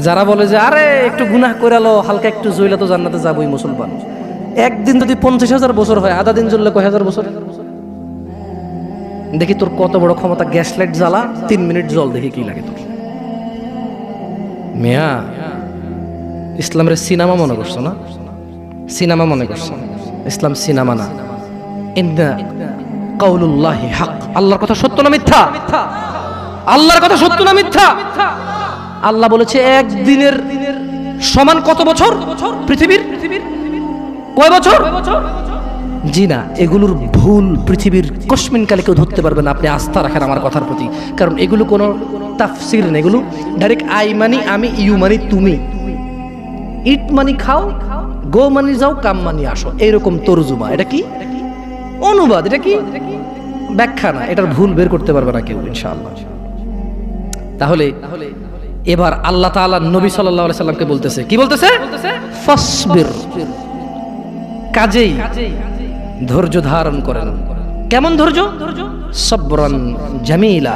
যারা বলে যে আরে একটু গুনাহ করে লো, হালকা একটু জ্বলে তো জান্নাতে যাবোই মুসলমান। একদিন যদি 50,000 বছর হয়, আধা দিন জ্বললে কয় হাজার বছর? দেখি তোর কত বড় ক্ষমতা, গ্যাস লাইট জ্বালা 3 মিনিট জল, দেখি কি লাগে তোর। মিয়া, ইসলামের সিনেমা মনে করছো না? সিনেমা মনে করছো? ইসলাম সিনেমা না। ইন্না কাউলুল্লাহি হক, আল্লাহর কথা সত্য না মিথ্যা? আল্লাহর কথা সত্য না মিথ্যা? আল্লাহ বলেছে একদিনের সমান কত বছর পৃথিবীর? কয় বছর? জি না, এগুলোর ভুল পৃথিবীর কসমিন কালে কেউ ধরতে পারবে না। আপনি আস্থা রাখেন আমার কথার প্রতি, কারণ এগুলো কোনো তাফসির না, এগুলো ডাইরেক্ট আই মানি আমি, ইউ মানি তুমি, ইট মানি খাও, গো মানি যাও, কাম মানি আসো, এইরকম তরজুমা। এটা কি অনুবাদ, এটা কি ব্যাখ্যা না। এটার ভুল বের করতে পারবে না কেউ ইনশাআল্লাহ। তাহলে এবার আল্লাহ তাআলা নবী সাল্লাল্লাহু আলাইহি সাল্লামকে বলতেছে, কি বলতেছে? ফাসবির, কাজেই ধৈর্য ধারণ করেন। কেমন ধৈর্য? সবরান জামিলা।